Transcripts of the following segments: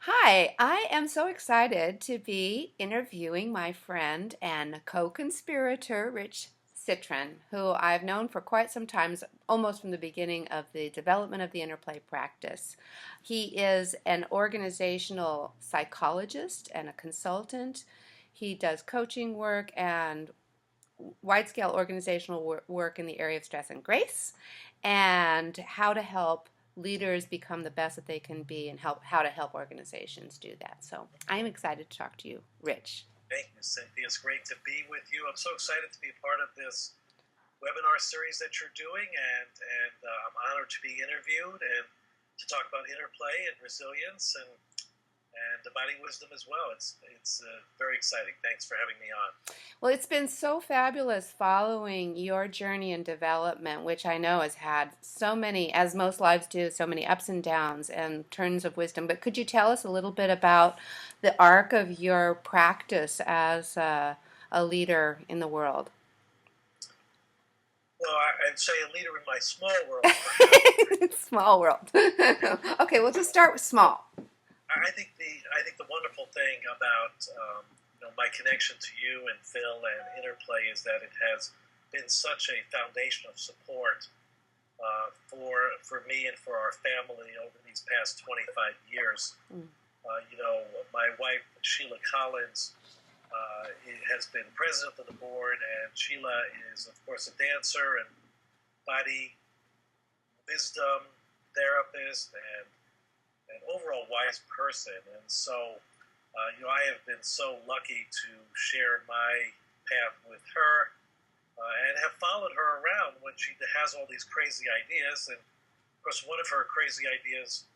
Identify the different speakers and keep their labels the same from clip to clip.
Speaker 1: Hi, I am so excited to be interviewing my friend and co-conspirator, Rich Citrin, who I've known for quite some time, almost from the beginning of the development of the InterPlay practice. He is an organizational psychologist and a consultant. He does coaching work and wide-scale organizational work in the area of stress and grace, and how to help leaders become the best that they can be, and how to help organizations do that. So I'm excited to talk to you, Rich.
Speaker 2: Thank you, Cynthia. It's great to be with you. I'm so excited to be a part of this webinar series that you're doing, and I'm honored to be interviewed and to talk about interplay and resilience and body wisdom as well. It's very exciting. Thanks for having me on.
Speaker 1: Well, it's been so fabulous following your journey and development, which I know has had so many, as most lives do, so many ups and downs and turns of wisdom. But could you tell us a little bit about the arc of your practice as a leader in the world?
Speaker 2: Well, I'd say a leader in my small world, perhaps.
Speaker 1: Small world. Okay, we'll just start with small.
Speaker 2: I think the wonderful thing about my connection to you and Phil and Interplay is that it has been such a foundation of support for me and for our family over these past 25 years.
Speaker 1: Mm.
Speaker 2: My wife Sheila Collins has been president of the board, and Sheila is of course a dancer and body wisdom therapist and an overall wise person. And so, I have been so lucky to share my path with her and have followed her around when she has all these crazy ideas. And of course, one of her crazy ideas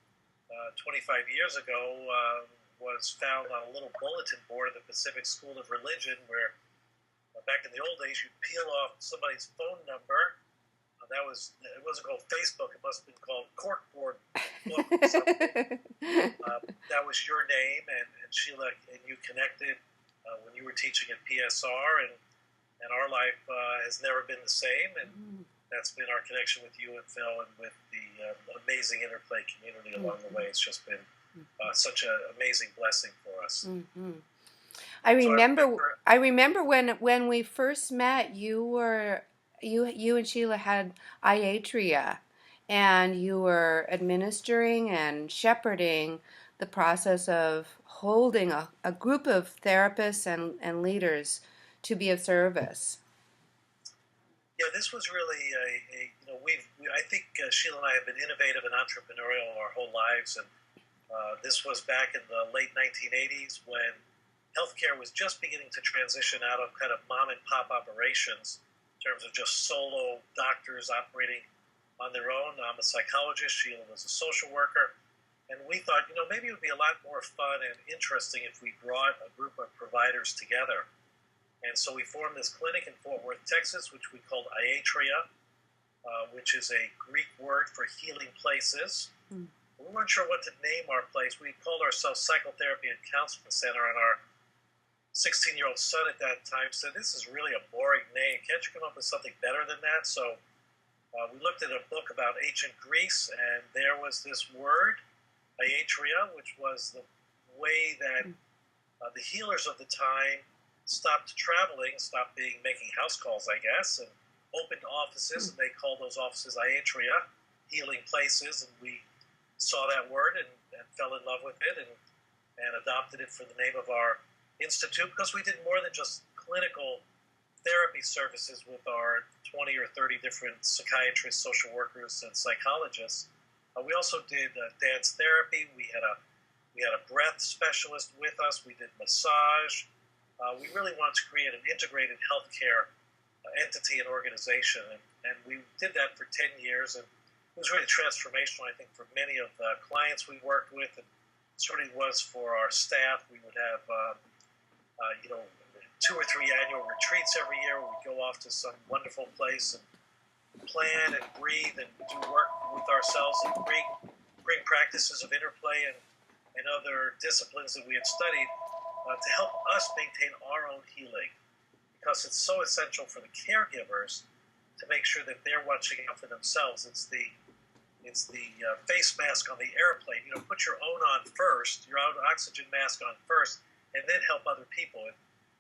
Speaker 2: 25 years ago was found on a little bulletin board at the Pacific School of Religion, where back in the old days, you'd peel off somebody's phone number. It wasn't called Facebook. It must have been called Corkboard book or something. That was your name, and Sheila and you connected when you were teaching at PSR, and our life has never been the same, and that's been our connection with you and Phil and with the amazing Interplay community along the way. It's just been such an amazing blessing for us.
Speaker 1: Mm-hmm. I remember when we first met, you and Sheila had iatria, and you were administering and shepherding the process of holding a group of therapists and leaders to be of service.
Speaker 2: Yeah, this was really I think Sheila and I have been innovative and entrepreneurial our whole lives, and this was back in the late 1980s when healthcare was just beginning to transition out of kind of mom and pop operations in terms of just solo doctors operating on their own. I'm a psychologist. Sheila was a social worker. And we thought, maybe it would be a lot more fun and interesting if we brought a group of providers together. And so we formed this clinic in Fort Worth, Texas, which we called Iatria, which is a Greek word for healing places. Mm. We weren't sure what to name our place. We called ourselves Psychotherapy and Counseling Center, and our 16-year-old son at that time said, "This is really a boring name. Can't you come up with something better than that?" So we looked at a book about ancient Greece, and there was this word, iatria, which was the way that the healers of the time stopped traveling, stopped making house calls, I guess, and opened offices, and they called those offices iatria, healing places. And we saw that word and fell in love with it and adopted it for the name of our institute, because we did more than just clinical therapy services with our 20 or 30 different psychiatrists, social workers, and psychologists. We also did dance therapy. We had a breath specialist with us. We did massage. We really wanted to create an integrated healthcare entity and organization, and we did that for 10 years, and it was really transformational, I think, for many of the clients we worked with, and certainly was for our staff. We would have 2 or 3 annual retreats every year where we'd go off to some wonderful place and plan and breathe and do work with ourselves and bring practices of interplay and other disciplines that we had studied to help us maintain our own healing, because it's so essential for the caregivers to make sure that they're watching out for themselves. It's the face mask on the airplane. put your own on first, your own oxygen mask on first, and then help other people.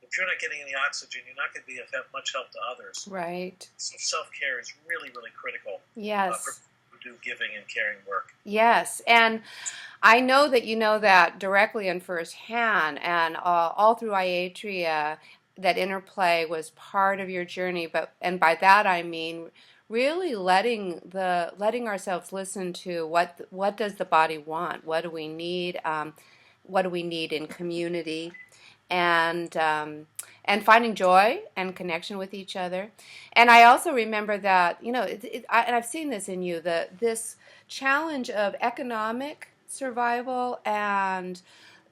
Speaker 2: If you're not getting any oxygen, you're not going to be of much help to others.
Speaker 1: Right.
Speaker 2: So self-care is really, really critical.
Speaker 1: Yes.
Speaker 2: For people who do giving and caring work.
Speaker 1: Yes, and I know that you know that directly and firsthand, and all through Iatria, that InterPlay was part of your journey. And by that I mean really letting ourselves listen to what does the body want, what do we need, what do we need in community, and finding joy and connection with each other. And I also remember that and I've seen this in you, this challenge of economic survival and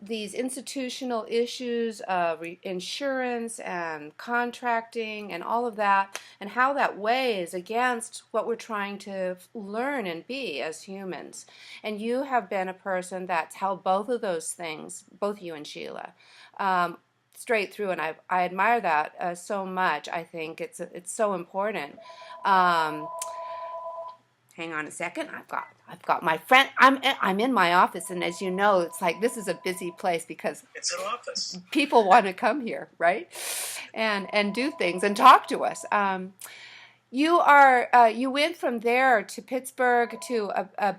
Speaker 1: these institutional issues of insurance and contracting and all of that, and how that weighs against what we're trying to learn and be as humans. And you have been a person that's held both of those things, both you and Sheila, straight through, and I admire that so much. I think it's so important. Hang on a second. I've got my friend. I'm in my office, and as you know, it's like this is a busy place because
Speaker 2: it's an office.
Speaker 1: People want to come here, right? And do things and talk to us. You went from there to Pittsburgh to a.
Speaker 2: I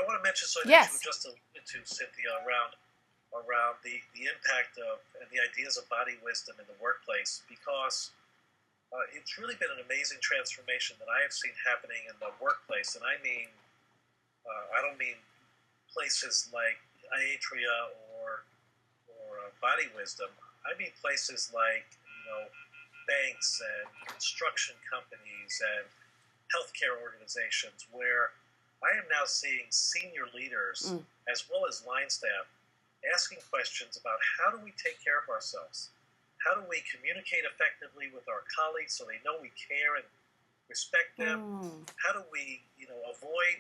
Speaker 2: want to mention something
Speaker 1: yes.
Speaker 2: that you just alluded to, Cynthia, around the impact of and the ideas of body wisdom in the workplace, because it's really been an amazing transformation that I have seen happening in the workplace. And I mean, I don't mean places like Iatria or body wisdom. I mean places like, banks and construction companies and healthcare organizations, where I am now seeing senior leaders as well as line staff asking questions about how do we take care of ourselves? How do we communicate effectively with our colleagues so they know we care and respect them? How do we, avoid,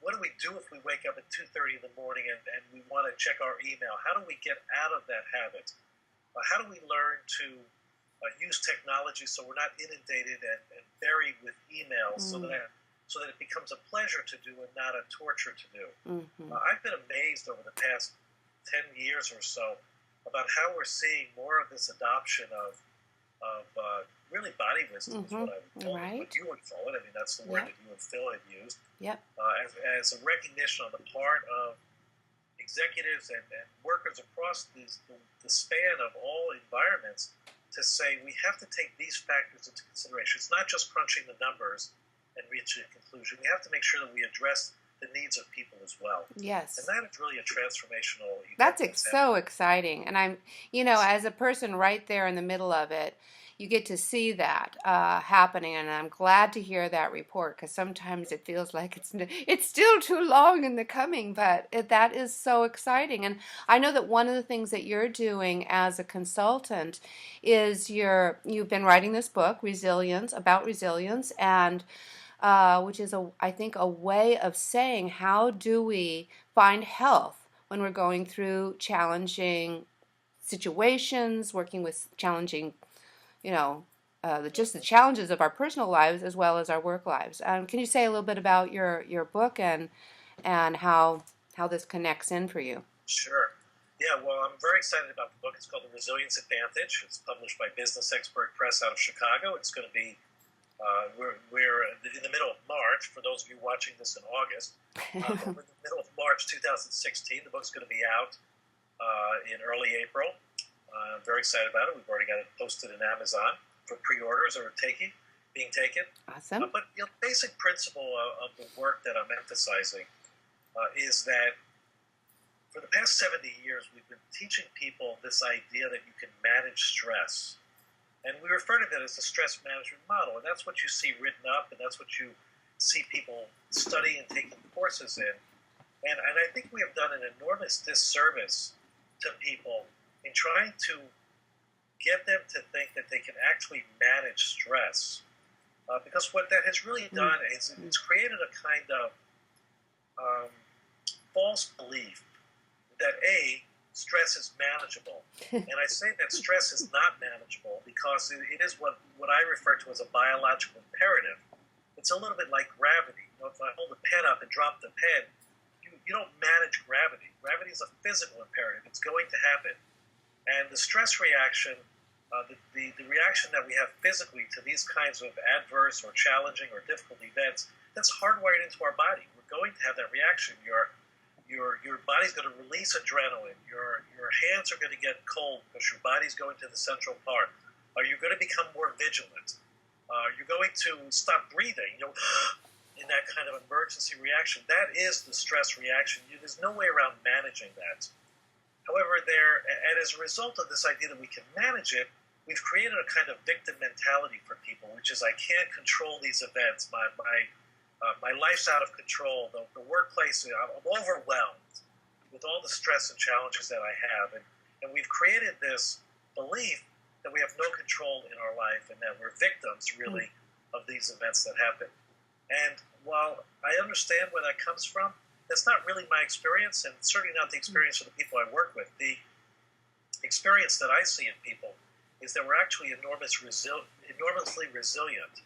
Speaker 2: what do we do if we wake up at 2:30 in the morning and we want to check our email? How do we get out of that habit? How do we learn to use technology so we're not inundated and buried with emails so that it becomes a pleasure to do and not a torture to do? I've been amazed over the past 10 years or so about how we're seeing more of this adoption of really body wisdom is what I would call it, what you would call it. I mean, that's the word that you and Phil had used. As a recognition on the part of executives and workers across the span of all environments to say we have to take these factors into consideration. It's not just crunching the numbers and reaching a conclusion. We have to make sure that we address the needs of people as well.
Speaker 1: Yes.
Speaker 2: And that is really a transformational event.
Speaker 1: That's so exciting. And I'm, as a person right there in the middle of it, you get to see that happening. And I'm glad to hear that report, because sometimes it feels like it's still too long in the coming, but that is so exciting. And I know that one of the things that you're doing as a consultant is you've been writing this book, about resilience, and which is, I think, a way of saying how do we find health when we're going through challenging situations, working with challenging, just the challenges of our personal lives as well as our work lives. Can you say a little bit about your book and how this connects in for you?
Speaker 2: Sure. Yeah, well, I'm very excited about the book. It's called The Resilience Advantage. It's published by Business Expert Press out of Chicago. It's going to be we're in the middle of March. For those of you watching this in August, we're in the middle of March 2016. The book's going to be out in early April. I'm very excited about it. We've already got it posted in Amazon for pre-orders or being taken.
Speaker 1: Awesome.
Speaker 2: But the basic principle of the work that I'm emphasizing is that for the past 70 years, we've been teaching people this idea that you can manage stress. And we refer to that as the stress management model. And that's what you see written up, and that's what you see people studying and taking courses in. And I think we have done an enormous disservice to people in trying to get them to think that they can actually manage stress. Because what that has really done is it's created a kind of false belief that stress is manageable. And I say that stress is not manageable because it is what I refer to as a biological imperative. It's a little bit like gravity. If I hold a pen up and drop the pen, you don't manage gravity. Gravity is a physical imperative. It's going to happen. And the stress reaction, the reaction that we have physically to these kinds of adverse or challenging or difficult events, that's hardwired into our body. We're going to have that reaction. Your body's going to release adrenaline. Your hands are going to get cold because your body's going to the central part. Are you going to become more vigilant? You're going to stop breathing, in that kind of emergency reaction. That is the stress reaction. There's no way around managing that. However, and as a result of this idea that we can manage it, we've created a kind of victim mentality for people, which is I can't control these events. My life's out of control. The workplace, I'm overwhelmed with all the stress and challenges that I have. And we've created this belief that we have no control in our life and that we're victims, really, of these events that happen. And while I understand where that comes from, that's not really my experience, and certainly not the experience of the people I work with. The experience that I see in people is that we're actually enormously resilient,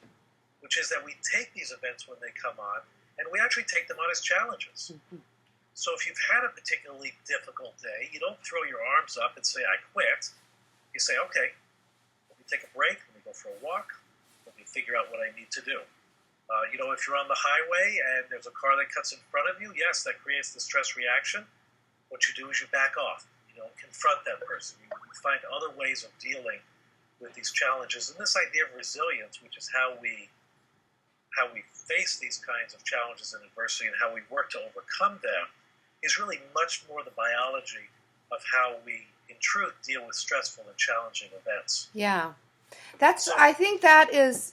Speaker 2: which is that we take these events when they come on, and we actually take them on as challenges. So if you've had a particularly difficult day, you don't throw your arms up and say, I quit. You say, okay, let me take a break, let me go for a walk, let me figure out what I need to do. If you're on the highway and there's a car that cuts in front of you, yes, that creates the stress reaction. What you do is you back off, confront that person. You find other ways of dealing with these challenges. And this idea of resilience, which is how we face these kinds of challenges and adversity and how we work to overcome them, is really much more the biology of how we, in truth, deal with stressful and challenging events.
Speaker 1: Yeah. I think that is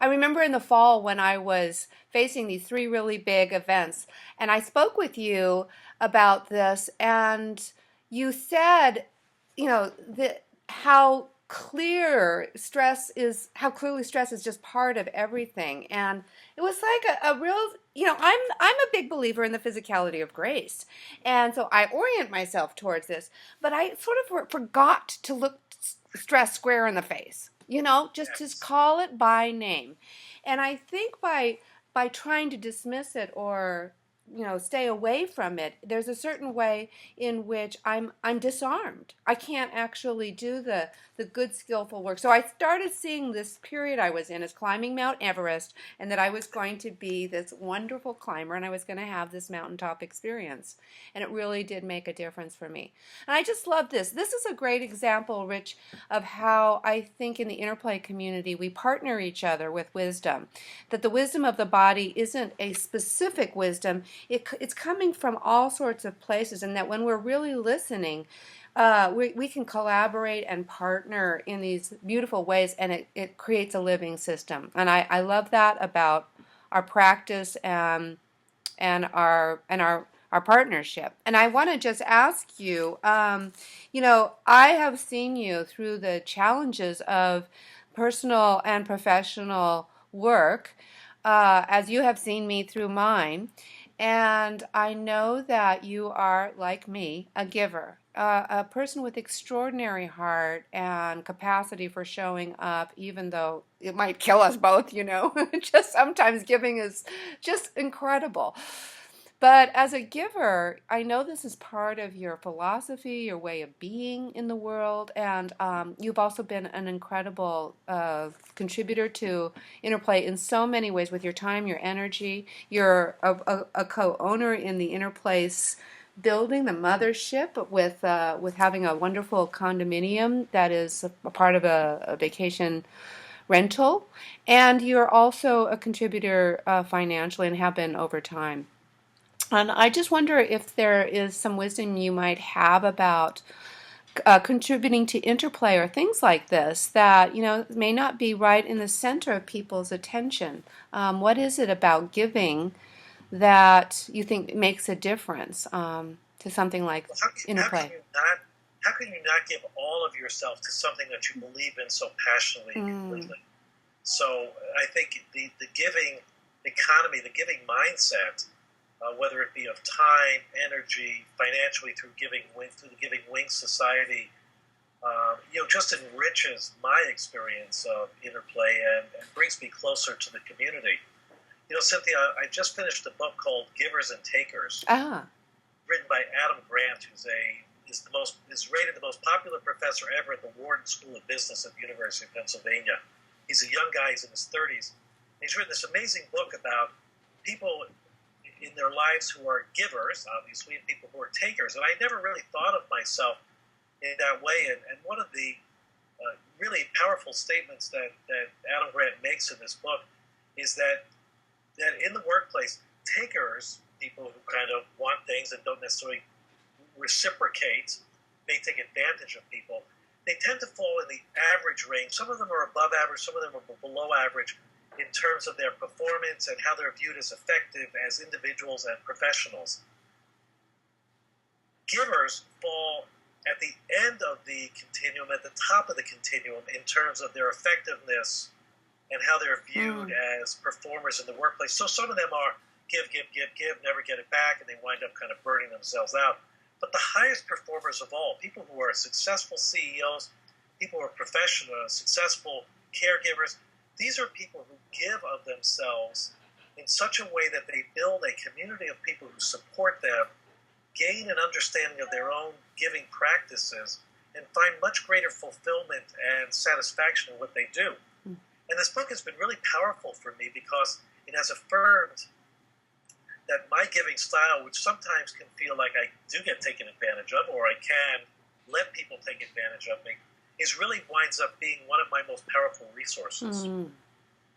Speaker 1: I remember in the fall when I was facing these 3 really big events, and I spoke with you about this, and you said, how clearly stress is just part of everything. And it was like a real, I'm a big believer in the physicality of grace. And so I orient myself towards this, but I sort of forgot to look stress square in the face, just call it by name. And I think by trying to dismiss it or stay away from it, there's a certain way in which I'm disarmed. I can't actually do the good, skillful work. So I started seeing this period I was in as climbing Mount Everest, and that I was going to be this wonderful climber, and I was going to have this mountaintop experience. And it really did make a difference for me. And I just love this. This is a great example, Rich, of how I think in the InterPlay community we partner each other with wisdom. That the wisdom of the body isn't a specific wisdom. It's coming from all sorts of places, and that when we're really listening, we can collaborate and partner in these beautiful ways, and it creates a living system. And I love that about our practice and our partnership. And I want to just ask you, I have seen you through the challenges of personal and professional work, as you have seen me through mine. And I know that you are, like me, a giver, a person with extraordinary heart and capacity for showing up, even though it might kill us both, just sometimes giving is just incredible. But as a giver, I know this is part of your philosophy, your way of being in the world, and you've also been an incredible contributor to InterPlay in so many ways with your time, your energy. You're a co-owner in the InterPlace building, the mothership, with having a wonderful condominium that is a part of a vacation rental, and you're also a contributor financially and have been over time. And I just wonder if there is some wisdom you might have about contributing to InterPlay or things like this that may not be right in the center of people's attention. What is it about giving that you think makes a difference to something like InterPlay?
Speaker 2: How can you not give all of yourself to something that you believe in so passionately and completely? So I think the giving economy, the giving mindset, whether it be of time, energy, financially through the Giving Wings Society, just enriches my experience of InterPlay and brings me closer to the community. Cynthia, I just finished a book called Givers and Takers,
Speaker 1: Ah.
Speaker 2: written by Adam Grant, is rated the most popular professor ever at the Wharton School of Business at the University of Pennsylvania. He's a young guy; he's in his 30s. He's written this amazing book about people in their lives who are givers, obviously, and people who are takers. And I never really thought of myself in that way. And one of the really powerful statements that Adam Grant makes in this book is that in the workplace, takers, people who kind of want things and don't necessarily reciprocate, may take advantage of people, they tend to fall in the average range. Some of them are above average, some of them are below average in terms of their performance and how they're viewed as effective as individuals and professionals. Givers fall at the end of the continuum, at the top of the continuum, in terms of their effectiveness and how they're viewed as performers in the workplace. So some of them are give, never get it back, and they wind up kind of burning themselves out. But the highest performers of all, people who are successful CEOs, people who are professional, successful caregivers, these are people who give of themselves in such a way that they build a community of people who support them, gain an understanding of their own giving practices, and find much greater fulfillment and satisfaction in what they do. And this book has been really powerful for me because it has affirmed that my giving style, which sometimes can feel like I do get taken advantage of, or I can let people take advantage of me, is really winds up being one of my most powerful resources. And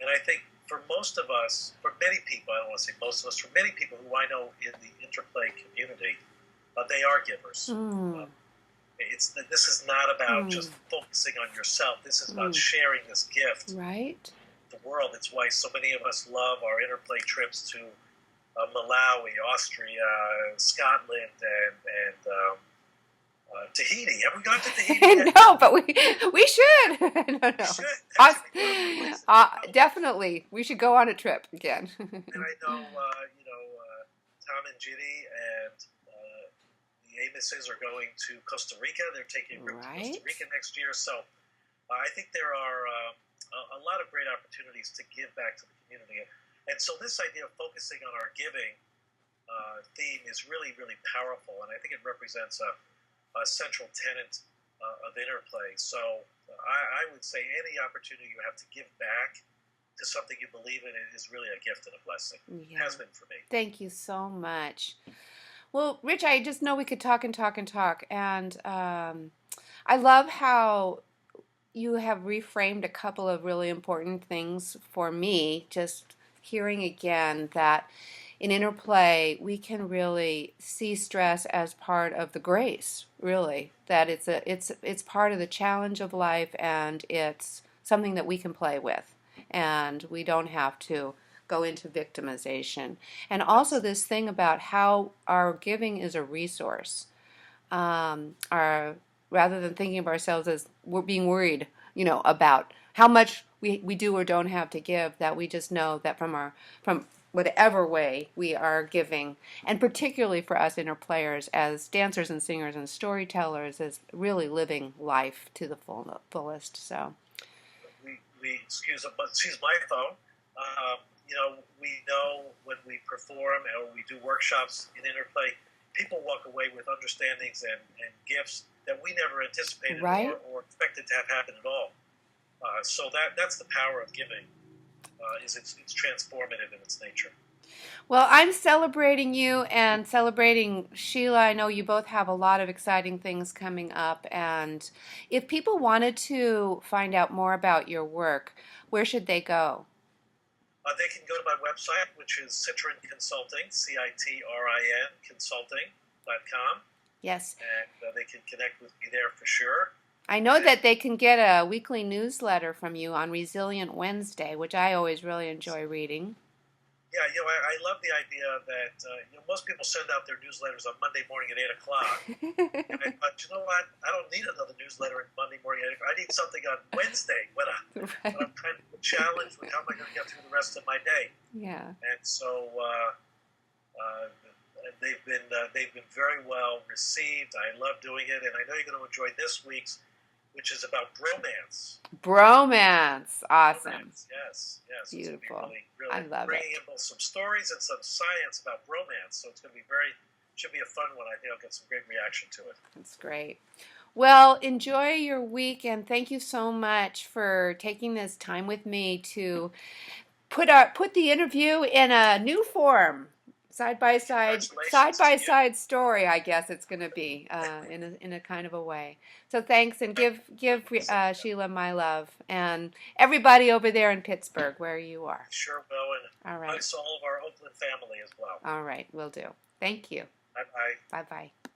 Speaker 2: I think for most of us, for many people, I don't want to say most of us, for many people who I know in the InterPlay community, they are givers. This is not about just focusing on yourself. This is about sharing this gift with the world. It's why so many of us love our InterPlay trips to Malawi, Austria, Scotland, and Tahiti. Have we gone to Tahiti?
Speaker 1: No, but we should. No.
Speaker 2: We should.
Speaker 1: Definitely, we should go on a trip again.
Speaker 2: And I know, Tom and Ginny and the Amoses are going to Costa Rica. They're taking a trip to Costa Rica next year. So I think there are a lot of great opportunities to give back to the community. And so this idea of focusing on our giving theme is really, really powerful. And I think it represents a central tenet of InterPlay. So I would say any opportunity you have to give back to something you believe in is really a gift and a blessing. Yeah. It has been for me.
Speaker 1: Thank you so much. Well, Rich, I just know we could talk and talk and talk. And I love how you have reframed a couple of really important things for me, just hearing again that in InterPlay, we can really see stress as part of the grace, really, that it's part of the challenge of life, and it's something that we can play with, and we don't have to go into victimization. And also this thing about how our giving is a resource, rather than thinking of ourselves as we're being worried, about how much we do or don't have to give, that we just know that from whatever way we are giving, and particularly for us InterPlayers as dancers and singers and storytellers, is really living life to the fullest. So
Speaker 2: we excuse my phone. We know when we perform or we do workshops in InterPlay, people walk away with understandings and gifts that we never anticipated or expected to have happen at all. So that's the power of giving. It's transformative in its nature.
Speaker 1: Well, I'm celebrating you and celebrating Sheila. I know you both have a lot of exciting things coming up. And if people wanted to find out more about your work, where should they go?
Speaker 2: They can go to my website, which is Citrin Consulting, Citrin Consulting.com.
Speaker 1: Yes.
Speaker 2: And they can connect with me there for sure.
Speaker 1: I know that they can get a weekly newsletter from you on Resilient Wednesday, which I always really enjoy reading.
Speaker 2: Yeah, I love the idea that most people send out their newsletters on Monday morning at 8 o'clock. And I thought, you know what? I don't need another newsletter on Monday morning at 8 o'clock. I need something on Wednesday when I'm kind of challenged with how am I going to get through the rest of my day.
Speaker 1: Yeah.
Speaker 2: And so they've been very well received. I love doing it, and I know you're going to enjoy this week's which is about bromance.
Speaker 1: Bromance. Awesome.
Speaker 2: Bromance, yes, yes. It's going to be
Speaker 1: Beautiful.
Speaker 2: really,
Speaker 1: I
Speaker 2: really
Speaker 1: love
Speaker 2: bringing
Speaker 1: it.
Speaker 2: in both some stories and some science about bromance. So it's going to be should be a fun one. I think I'll get some great reaction to it.
Speaker 1: That's great. Well, enjoy your week, and thank you so much for taking this time with me to put the interview in a new form,
Speaker 2: Congratulations to you.
Speaker 1: story. I guess it's going to be in a kind of a way. So thanks, and give Sheila my love and everybody over there in Pittsburgh where you are.
Speaker 2: Sure will, and
Speaker 1: All right.
Speaker 2: thanks to all of our Oakland family as well.
Speaker 1: All right, will do. Thank you.
Speaker 2: Bye bye.
Speaker 1: Bye bye.